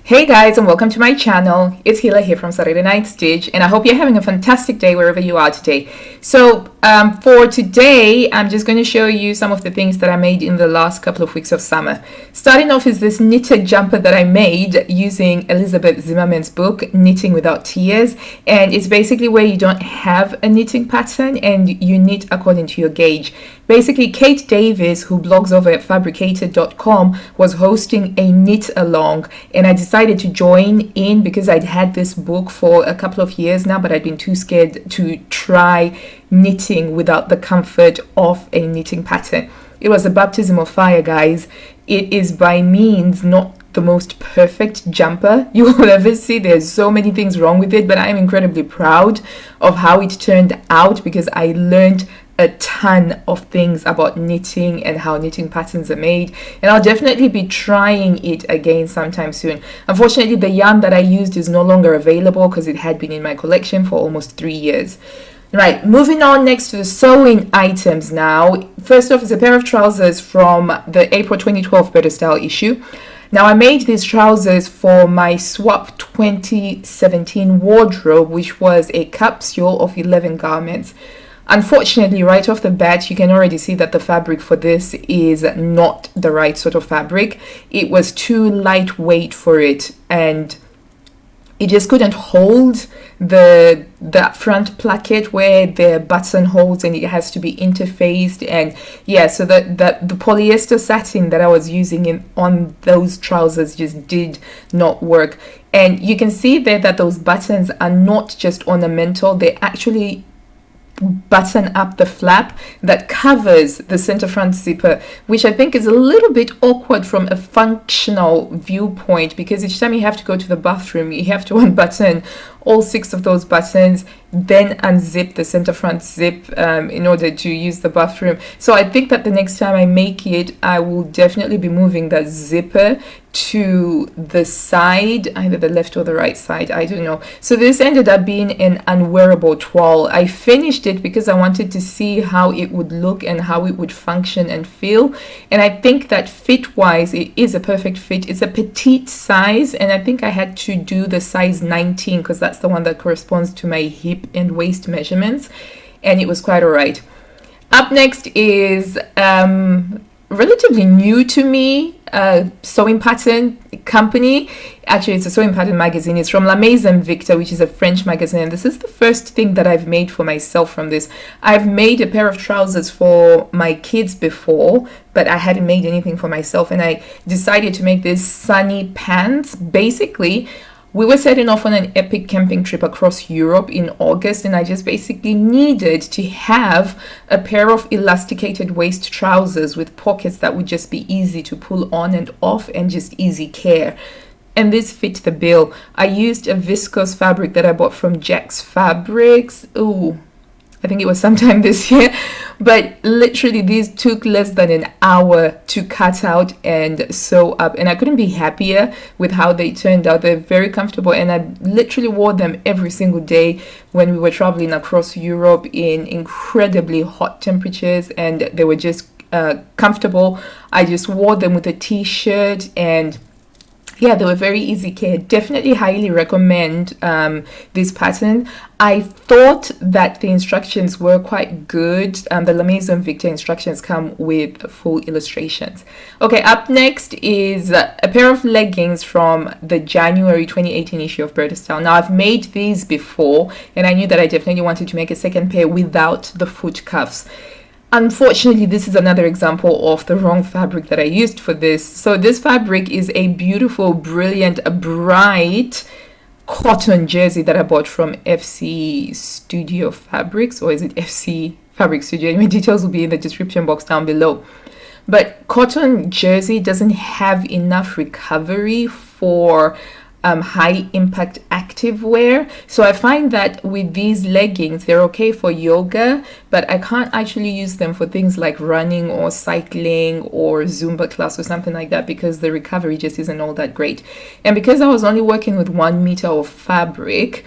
Hey guys, and welcome to my channel. It's Hila here from Saturday Night Stitch, and I hope you're having a fantastic day wherever you are today. So for today, I'm just going to show you some of the things that I made in the last couple of weeks of summer. Starting off is this knitted jumper that I made using Elizabeth Zimmerman's book, Knitting Without Tears, and it's basically where you don't have a knitting pattern and you knit according to your gauge. Basically, Kate Davis, who blogs over at Fabricated.com, was hosting a knit along, and I decided to join in because I'd had this book for a couple of years now, but I'd been too scared to try knitting without the comfort of a knitting pattern. It was a baptism of fire, guys. It is by means not the most perfect jumper you will ever see. There's so many things wrong with it, but I'm incredibly proud of how it turned out because I learned a ton of things about knitting and how knitting patterns are made, and I'll definitely be trying it again sometime soon. Unfortunately, the yarn that I used is no longer available because it had been in my collection for almost 3 years. Right, moving on next to the sewing items now. First off is a pair of trousers from the April 2012 Better Style issue. Now, I made these trousers for my Swap 2017 wardrobe, which was a capsule of 11 garments. Unfortunately, right off the bat, you can already see that the fabric for this is not the right sort of fabric. It was too lightweight for it, and it just couldn't hold the front placket where the button holds, and it has to be interfaced. And yeah, so the polyester satin that I was using on those trousers just did not work. And you can see there that those buttons are not just ornamental, they actually button up the flap that covers the center front zipper, which I think is a little bit awkward from a functional viewpoint, because each time you have to go to the bathroom, you have to unbutton all 6 of those buttons, then unzip the center front zip in order to use the bathroom. So I think that the next time I make it, I will definitely be moving that zipper to the side, either the left or the right side, I don't know. So this ended up being an unwearable toile. I finished it because I wanted to see how it would look and how it would function and feel, and I think that fit wise it is a perfect fit. It's a petite size, and I think I had to do the size 19 because that's the one that corresponds to my hip and waist measurements, and it was quite alright. Up next is relatively new to me sewing pattern company. Actually, it's a sewing pattern magazine. It's from La Maison Victor, which is a French magazine, and this is the first thing that I've made for myself from this. I've made a pair of trousers for my kids before, but I hadn't made anything for myself, and I decided to make these sunny pants. Basically, we were setting off on an epic camping trip across Europe in August, and I just basically needed to have a pair of elasticated waist trousers with pockets that would just be easy to pull on and off and just easy care. And this fit the bill. I used a viscose fabric that I bought from Jack's Fabrics. Ooh, I think it was sometime this year, but literally these took less than an hour to cut out and sew up, and I couldn't be happier with how they turned out. They're very comfortable, and I literally wore them every single day when we were traveling across Europe in incredibly hot temperatures, and they were just comfortable. I just wore them with a t-shirt, and yeah, they were very easy care. Definitely highly recommend this pattern. I thought that the instructions were quite good. The La Maison Victor instructions come with full illustrations. Okay, up next is a pair of leggings from the January 2018 issue of Better Style. Now, I've made these before, and I knew that I definitely wanted to make a second pair without the foot cuffs. Unfortunately, this is another example of the wrong fabric that I used for this. So this fabric is a beautiful, brilliant, bright cotton jersey that I bought from FC Studio Fabrics, or is it FC Fabric Studio? Anyway, details will be in the description box down below. But cotton jersey doesn't have enough recovery for high impact active wear, so I find that with these leggings they're okay for yoga, but I can't actually use them for things like running or cycling or Zumba class or something like that because the recovery just isn't all that great. And because I was only working with 1 meter of fabric,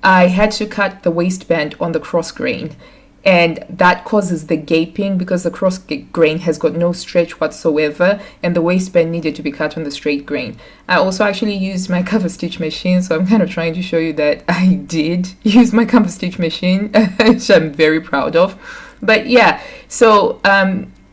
I had to cut the waistband on the cross grain, and that causes the gaping because the cross grain has got no stretch whatsoever, and the waistband needed to be cut on the straight grain. I also actually used my cover stitch machine, so I'm kind of trying to show you that I did use my cover stitch machine, which I'm very proud of. But yeah, so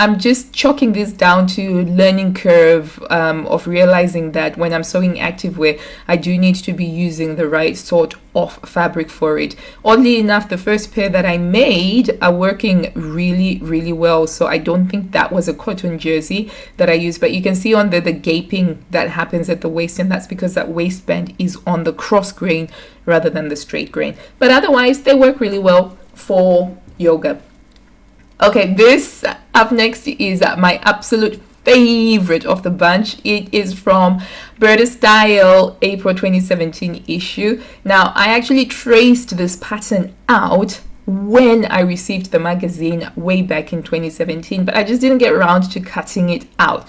I'm just chalking this down to learning curve of realizing that when I'm sewing activewear, I do need to be using the right sort of fabric for it. Oddly enough, the first pair that I made are working really well, so I don't think that was a cotton jersey that I used, but you can see on the gaping that happens at the waist, and that's because that waistband is on the cross grain rather than the straight grain. But otherwise, they work really well for yoga. Okay, this up next is my absolute favorite of the bunch. It is from Burda Style April 2017 issue. Now, I actually traced this pattern out when I received the magazine way back in 2017, but I just didn't get around to cutting it out.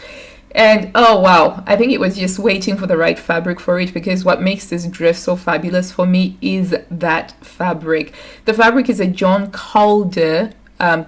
And oh wow, I think it was just waiting for the right fabric for it, because what makes this dress so fabulous for me is that fabric. The fabric is a John Calder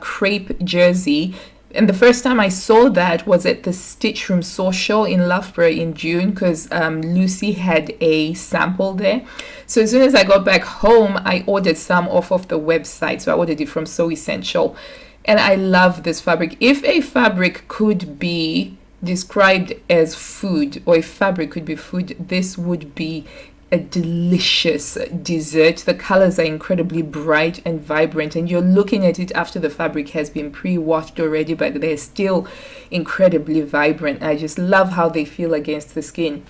crepe jersey, and the first time I saw that was at the Stitch Room Social in Loughborough in June, because Lucy had a sample there. So as soon as I got back home, I ordered some off of the website. So I ordered it from So Essential, and I love this fabric. If a fabric could be described as food, or if fabric could be food, this would be a delicious dessert. The colors are incredibly bright and vibrant, and you're looking at it after the fabric has been pre-washed already, but they're still incredibly vibrant. I just love how they feel against the skin.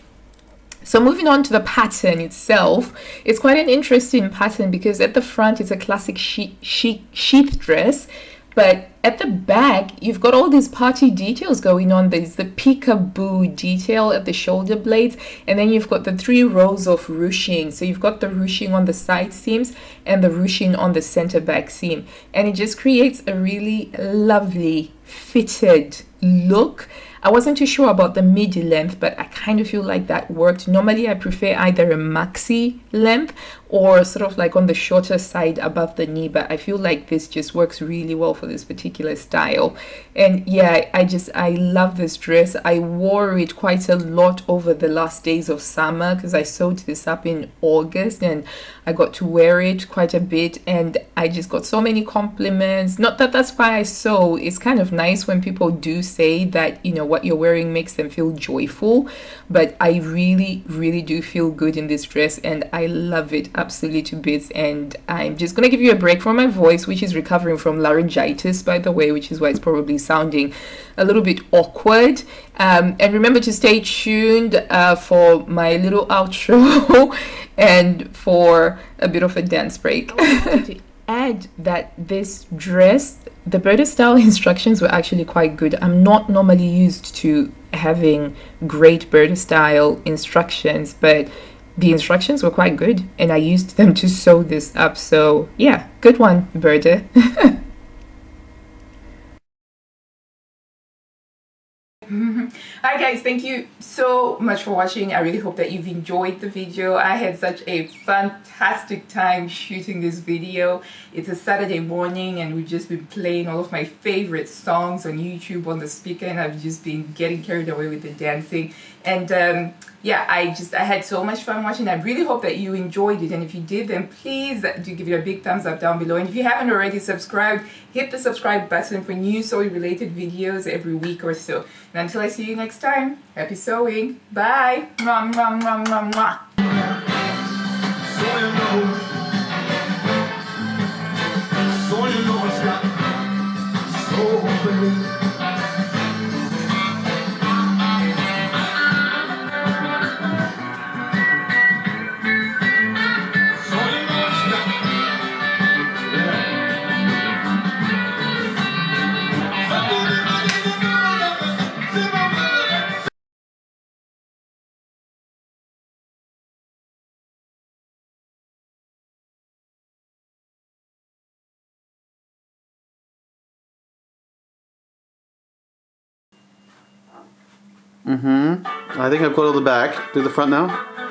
So moving on to the pattern itself, it's quite an interesting pattern because at the front it's a classic sheath dress, but at the back, you've got all these party details going on. There's the peekaboo detail at the shoulder blades, and then you've got the 3 rows of ruching. So you've got the ruching on the side seams and the ruching on the center back seam. And it just creates a really lovely fitted look. I wasn't too sure about the midi length, but I kind of feel like that worked. Normally, I prefer either a maxi length or sort of like on the shorter side above the knee, but I feel like this just works really well for this particular style. And yeah, I love this dress. I wore it quite a lot over the last days of summer because I sewed this up in August, and I got to wear it quite a bit, and I just got so many compliments. Not that that's why I sew. It's kind of nice when people do say that, you know, what you're wearing makes them feel joyful, but I really do feel good in this dress, and I love it absolutely to bits. And I'm just gonna give you a break from my voice, which is recovering from laryngitis, by the way, which is why it's probably sounding a little bit awkward. And remember to stay tuned for my little outro and for a bit of a dance break. To add that this dress, the Burda Style instructions were actually quite good. I'm not normally used to having great Burda Style instructions, but the instructions were quite good, and I used them to sew this up. So yeah, good one, Burda. Hi guys, thank you so much for watching. I really hope that you've enjoyed the video. I had such a fantastic time shooting this video. It's a Saturday morning and we've just been playing all of my favorite songs on YouTube on the speaker, and I've just been getting carried away with the dancing. And yeah, I had so much fun watching. I really hope that you enjoyed it, and if you did, then please do give it a big thumbs up down below. And if you haven't already subscribed, hit the subscribe button for new sewing related videos every week or so. And until I see you next time, happy sewing. Bye. Mwah, mwah, mwah, mwah, mwah. I think I've got all the back. Do the front now.